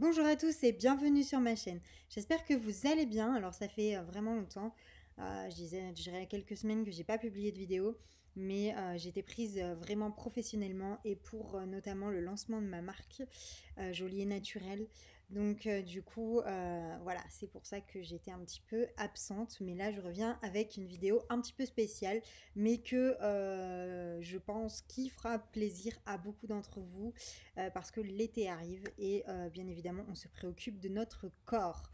Bonjour à tous et bienvenue sur ma chaîne. J'espère que vous allez bien. Alors ça fait vraiment longtemps, je dirais quelques semaines que j'ai pas publié de vidéo, mais j'étais prise vraiment professionnellement et pour notamment le lancement de ma marque Jolie et Naturelle. Donc du coup, voilà, c'est pour ça que j'étais un petit peu absente. Mais là, je reviens avec une vidéo un petit peu spéciale, mais que je pense qui fera plaisir à beaucoup d'entre vous parce que l'été arrive et bien évidemment on se préoccupe de notre corps.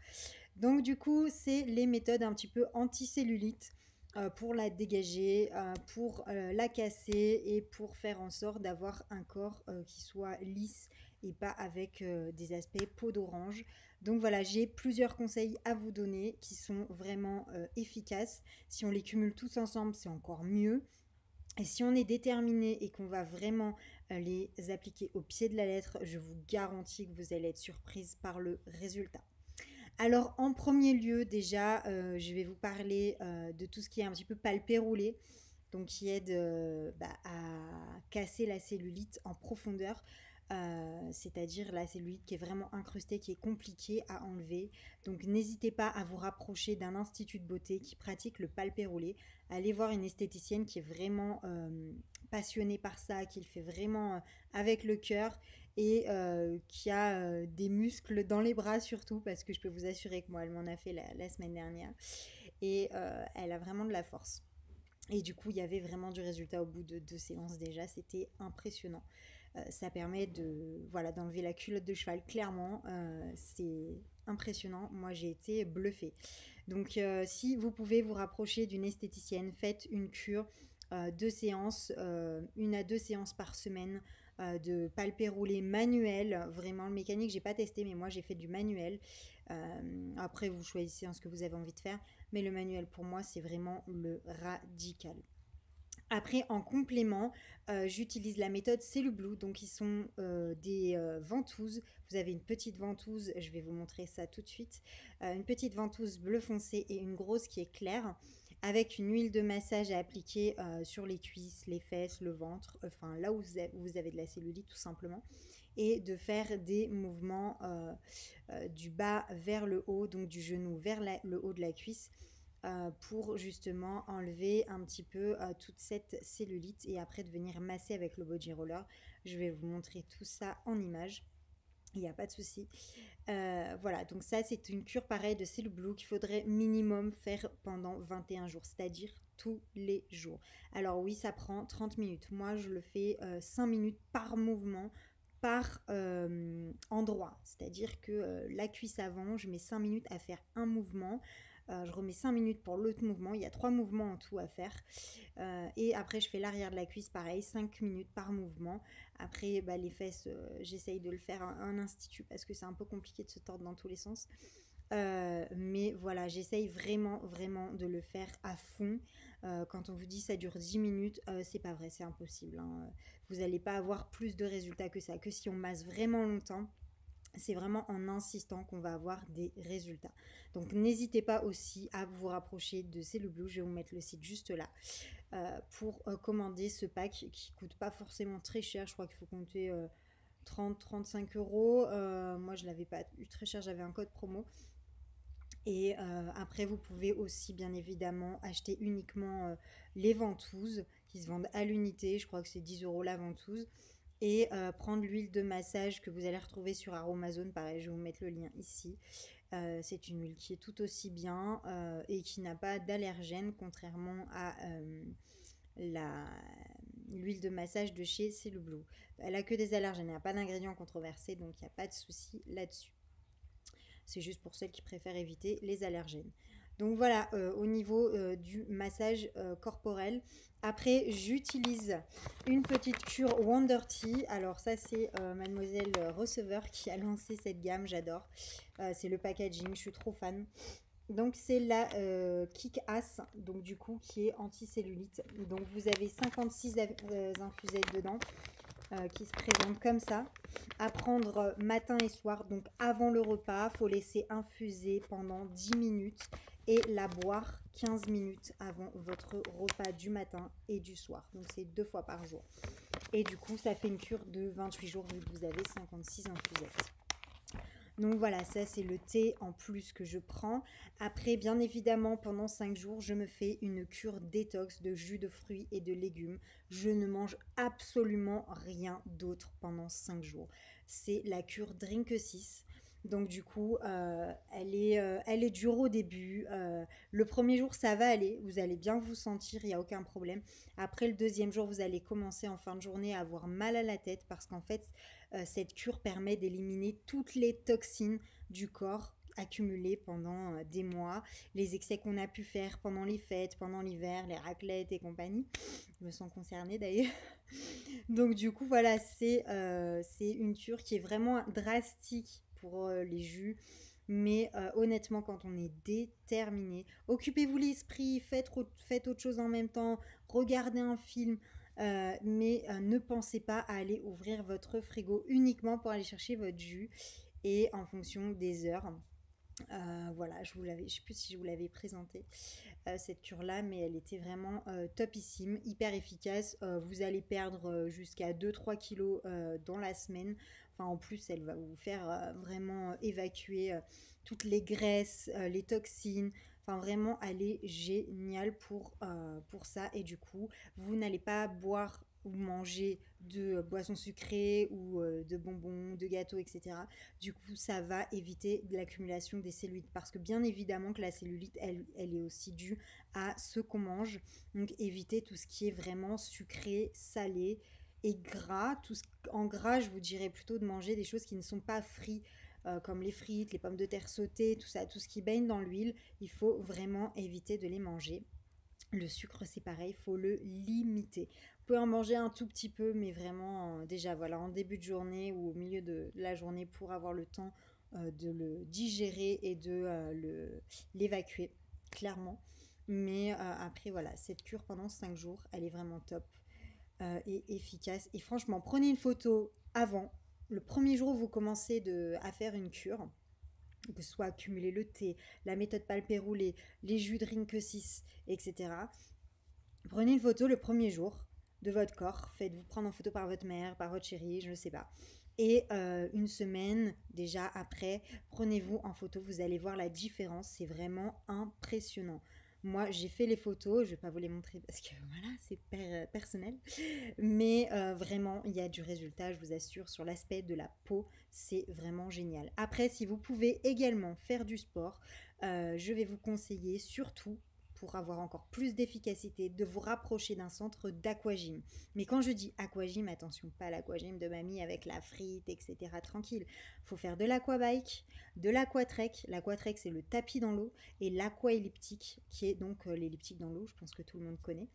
Donc du coup c'est les méthodes un petit peu anti-cellulite pour la dégager, pour la casser et pour faire en sorte d'avoir un corps qui soit lisse et pas avec des aspects peau d'orange. Donc voilà, j'ai plusieurs conseils à vous donner qui sont vraiment efficaces. Si on les cumule tous ensemble, c'est encore mieux. Et si on est déterminé et qu'on va vraiment les appliquer au pied de la lettre, je vous garantis que vous allez être surprise par le résultat. Alors en premier lieu déjà, je vais vous parler de tout ce qui est un petit peu palpé roulé, donc qui aide à casser la cellulite en profondeur. C'est-à-dire la cellulite qui est vraiment incrustée, qui est compliquée à enlever. Donc n'hésitez pas à vous rapprocher d'un institut de beauté qui pratique le palpé roulé. Allez voir une esthéticienne qui est vraiment passionnée par ça, qui le fait vraiment avec le cœur et qui a des muscles dans les bras surtout, parce que je peux vous assurer que moi, elle m'en a fait la semaine dernière. Et elle a vraiment de la force. Et du coup, il y avait vraiment du résultat au bout de 2 séances déjà, c'était impressionnant. Ça permet de voilà d'enlever la culotte de cheval, clairement, c'est impressionnant. Moi, j'ai été bluffée. Donc, si vous pouvez vous rapprocher d'une esthéticienne, faites une cure, 2 séances, 1 à 2 séances par semaine de palpé roulé manuel. Vraiment, le mécanique, j'ai pas testé, mais moi j'ai fait du manuel. Après, vous choisissez ce que vous avez envie de faire, mais le manuel pour moi, c'est vraiment le radical. Après, en complément, j'utilise la méthode Cellublue. Donc, ils sont des ventouses. Vous avez une petite ventouse, je vais vous montrer ça tout de suite. Une petite ventouse bleu foncé et une grosse qui est claire, avec une huile de massage à appliquer sur les cuisses, les fesses, le ventre, enfin là où vous avez de la cellulite tout simplement. Et de faire des mouvements du bas vers le haut, donc du genou vers le haut de la cuisse pour justement enlever un petit peu toute cette cellulite et après de venir masser avec le body roller. Je vais vous montrer tout ça en image. Il n'y a pas de souci. Voilà, donc ça c'est une cure pareille de Cellublue qu'il faudrait minimum faire pendant 21 jours, c'est-à-dire tous les jours. Alors oui, ça prend 30 minutes. Moi, je le fais 5 minutes par mouvement, par endroit. C'est-à-dire que la cuisse avant, je mets 5 minutes à faire un mouvement. Je remets 5 minutes pour l'autre mouvement. Il y a 3 mouvements en tout à faire. Et après, je fais l'arrière de la cuisse, pareil, 5 minutes par mouvement. Après, les fesses, j'essaye de le faire en institut parce que c'est un peu compliqué de se tordre dans tous les sens. Mais voilà, j'essaye vraiment, vraiment de le faire à fond. Quand on vous dit ça dure 10 minutes, c'est pas vrai, c'est impossible, hein. Vous n'allez pas avoir plus de résultats que ça, que si on masse vraiment longtemps. C'est vraiment en insistant qu'on va avoir des résultats. Donc n'hésitez pas aussi à vous rapprocher de Cellublue. Je vais vous mettre le site juste là pour commander ce pack qui coûte pas forcément très cher. Je crois qu'il faut compter 30-35 euros. Moi je l'avais pas eu très cher, j'avais un code promo. Et après, vous pouvez aussi, bien évidemment, acheter uniquement les ventouses qui se vendent à l'unité. Je crois que c'est 10 euros la ventouse. Et prendre l'huile de massage que vous allez retrouver sur Aromazone. Pareil, je vais vous mettre le lien ici. C'est une huile qui est tout aussi bien et qui n'a pas d'allergène, contrairement à l'huile de massage de chez Cellublue. Elle a que des allergènes, il n'y a pas d'ingrédients controversés, donc il n'y a pas de souci là-dessus. C'est juste pour celles qui préfèrent éviter les allergènes. Donc voilà, au niveau du massage corporel. Après, j'utilise une petite cure Wonder Tea. Alors ça, c'est Mademoiselle Receveur qui a lancé cette gamme, j'adore. C'est le packaging, je suis trop fan. Donc c'est la Kick Ass, donc du coup qui est anti-cellulite. Donc vous avez 56 infusettes dedans qui se présentent comme ça, à prendre matin et soir, donc avant le repas. Il faut laisser infuser pendant 10 minutes et la boire 15 minutes avant votre repas du matin et du soir. Donc c'est 2 fois par jour. Et du coup, ça fait une cure de 28 jours vu que vous avez 56 infusettes. Donc voilà, ça c'est le thé en plus que je prends. Après, bien évidemment, pendant 5 jours, je me fais une cure détox de jus de fruits et de légumes. Je ne mange absolument rien d'autre pendant 5 jours. C'est la cure Drink 6. Donc du coup, elle est dure au début. Le premier jour, ça va aller. Vous allez bien vous sentir, il n'y a aucun problème. Après le deuxième jour, vous allez commencer en fin de journée à avoir mal à la tête parce qu'en fait, cette cure permet d'éliminer toutes les toxines du corps accumulées pendant des mois, les excès qu'on a pu faire pendant les fêtes, pendant l'hiver, les raclettes et compagnie. Je me sens concernée d'ailleurs. Donc du coup, voilà, c'est une cure qui est vraiment drastique pour les jus. Mais honnêtement, quand on est déterminé, occupez-vous l'esprit, faites autre chose en même temps, regardez un film, mais ne pensez pas à aller ouvrir votre frigo uniquement pour aller chercher votre jus et en fonction des heures. Voilà, je ne sais plus si je vous l'avais présenté cette cure-là, mais elle était vraiment topissime, hyper efficace. Vous allez perdre jusqu'à 2-3 kilos dans la semaine. Enfin, en plus, elle va vous faire vraiment évacuer toutes les graisses, les toxines. Enfin, vraiment, elle est géniale pour ça. Et du coup, vous n'allez pas boire ou manger de boissons sucrées ou de bonbons, de gâteaux, etc. Du coup, ça va éviter l'accumulation des cellulites parce que bien évidemment que la cellulite, elle est aussi due à ce qu'on mange. Donc, évitez tout ce qui est vraiment sucré, salé et gras. En gras, je vous dirais plutôt de manger des choses qui ne sont pas frites, comme les frites, les pommes de terre sautées, tout ça, tout ce qui baigne dans l'huile. Il faut vraiment éviter de les manger. Le sucre, c'est pareil, il faut le limiter. Vous pouvez en manger un tout petit peu, mais vraiment, déjà, voilà, en début de journée ou au milieu de la journée pour avoir le temps de le digérer et de l'évacuer, clairement. Mais après, voilà, cette cure pendant 5 jours, elle est vraiment top et efficace. Et franchement, prenez une photo avant, le premier jour où vous commencez à faire une cure, que ce soit accumuler le thé, la méthode palpé roulée, les jus Drink 6, etc. Prenez une photo le premier jour de votre corps, faites-vous prendre en photo par votre mère, par votre chérie, je ne sais pas. Et une semaine déjà après, prenez-vous en photo, vous allez voir la différence, c'est vraiment impressionnant. Moi, j'ai fait les photos, je ne vais pas vous les montrer parce que voilà, c'est personnel. Mais vraiment, il y a du résultat, je vous assure, sur l'aspect de la peau, c'est vraiment génial. Après, si vous pouvez également faire du sport, je vais vous conseiller surtout pour avoir encore plus d'efficacité, de vous rapprocher d'un centre d'aquagym. Mais quand je dis aquagym, attention, pas l'aquagym de mamie avec la frite, etc. Tranquille. Il faut faire de l'aquabike, de l'aquatrek. L'aquatrek, c'est le tapis dans l'eau. Et l'aquaelliptique, qui est donc l'elliptique dans l'eau, je pense que tout le monde connaît.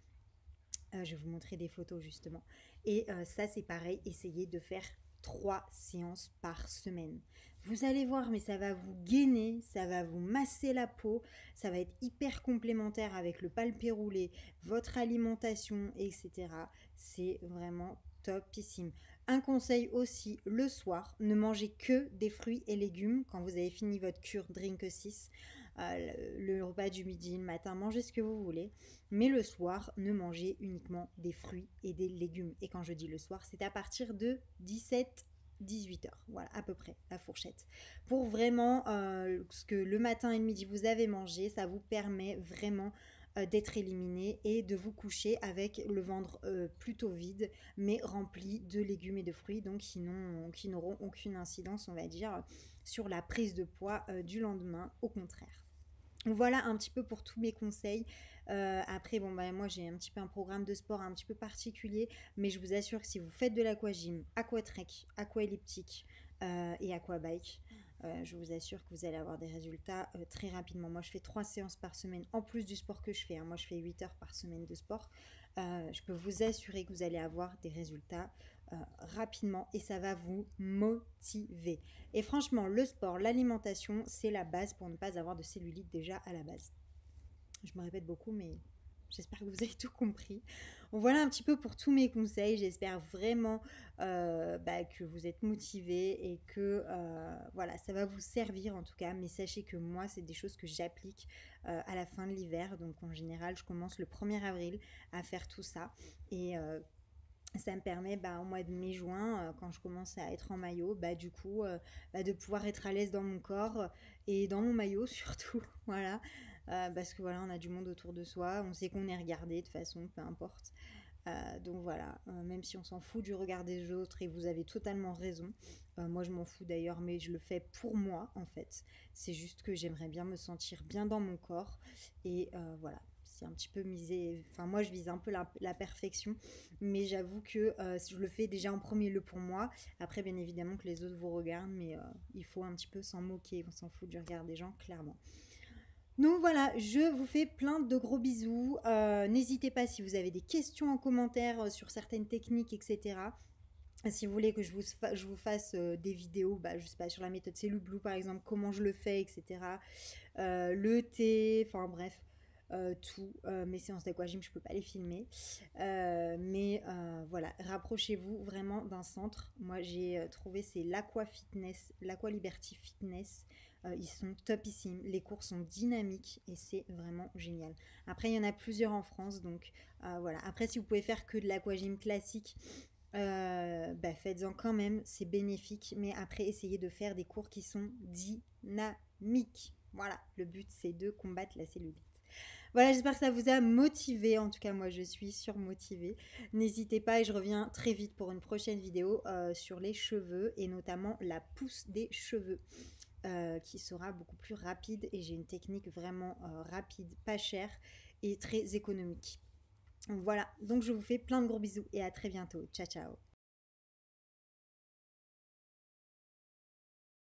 Je vais vous montrer des photos justement. Et ça, c'est pareil, essayez de faire 3 séances par semaine. Vous allez voir, mais ça va vous gainer, ça va vous masser la peau, ça va être hyper complémentaire avec le palpé roulé, votre alimentation, etc. C'est vraiment topissime. Un conseil aussi, le soir, ne mangez que des fruits et légumes quand vous avez fini votre cure Drink 6. Le repas du midi, le matin, mangez ce que vous voulez. Mais le soir, ne mangez uniquement des fruits et des légumes. Et quand je dis le soir, c'est à partir de 17-18 heures. Voilà, à peu près, la fourchette. Pour vraiment ce que le matin et le midi vous avez mangé, ça vous permet vraiment d'être éliminé et de vous coucher avec le ventre plutôt vide, mais rempli de légumes et de fruits, donc qui n'auront aucune incidence, on va dire, sur la prise de poids du lendemain, au contraire. Voilà un petit peu pour tous mes conseils. Après, bon, bah, moi j'ai un petit peu un programme de sport un petit peu particulier, mais je vous assure que si vous faites de l'aquagym, aquatrek, aquaelliptique et aquabike, je vous assure que vous allez avoir des résultats très rapidement. Moi, je fais 3 séances par semaine en plus du sport que je fais. Hein. Moi, je fais 8 heures par semaine de sport. Je peux vous assurer que vous allez avoir des résultats rapidement et ça va vous motiver. Et franchement, le sport, l'alimentation, c'est la base pour ne pas avoir de cellulite déjà à la base. Je me répète beaucoup, mais j'espère que vous avez tout compris. Voilà un petit peu pour tous mes conseils. J'espère vraiment que vous êtes motivés et que voilà, ça va vous servir en tout cas. Mais sachez que moi, c'est des choses que j'applique à la fin de l'hiver. Donc en général, je commence le 1er avril à faire tout ça. Et Ça me permet au mois de mai-juin, quand je commence à être en maillot, du coup, de pouvoir être à l'aise dans mon corps et dans mon maillot surtout, voilà. Parce que voilà, on a du monde autour de soi, on sait qu'on est regardé de toute façon, peu importe. Donc voilà, même si on s'en fout du regard des autres et vous avez totalement raison. Moi je m'en fous d'ailleurs, mais je le fais pour moi en fait. C'est juste que j'aimerais bien me sentir bien dans mon corps et voilà. C'est un petit peu misé, enfin moi je vise un peu la perfection, mais j'avoue que je le fais déjà en premier lieu pour moi. Après bien évidemment que les autres vous regardent, mais il faut un petit peu s'en moquer, on s'en fout du regard des gens clairement. Donc voilà, je vous fais plein de gros bisous. N'hésitez pas si vous avez des questions en commentaire sur certaines techniques, etc. Si vous voulez que je vous fasse des vidéos, je sais pas, sur la méthode Cellule Blue par exemple, comment je le fais, etc. Le thé, enfin bref, tout. Mes séances d'aquagym, je peux pas les filmer. Mais voilà, rapprochez-vous vraiment d'un centre. Moi, j'ai trouvé, c'est l'Aqua Fitness, l'Aqua Liberty Fitness. Ils sont topissimes. Les cours sont dynamiques et c'est vraiment génial. Après, il y en a plusieurs en France, donc voilà. Après, si vous pouvez faire que de l'aquagym classique, faites-en quand même, c'est bénéfique. Mais après, essayez de faire des cours qui sont dynamiques. Voilà, le but c'est de combattre la cellulite. Voilà, j'espère que ça vous a motivé. En tout cas, moi, je suis surmotivée. N'hésitez pas et je reviens très vite pour une prochaine vidéo sur les cheveux et notamment la pousse des cheveux qui sera beaucoup plus rapide. Et j'ai une technique vraiment rapide, pas chère et très économique. Voilà, donc je vous fais plein de gros bisous et à très bientôt. Ciao, ciao.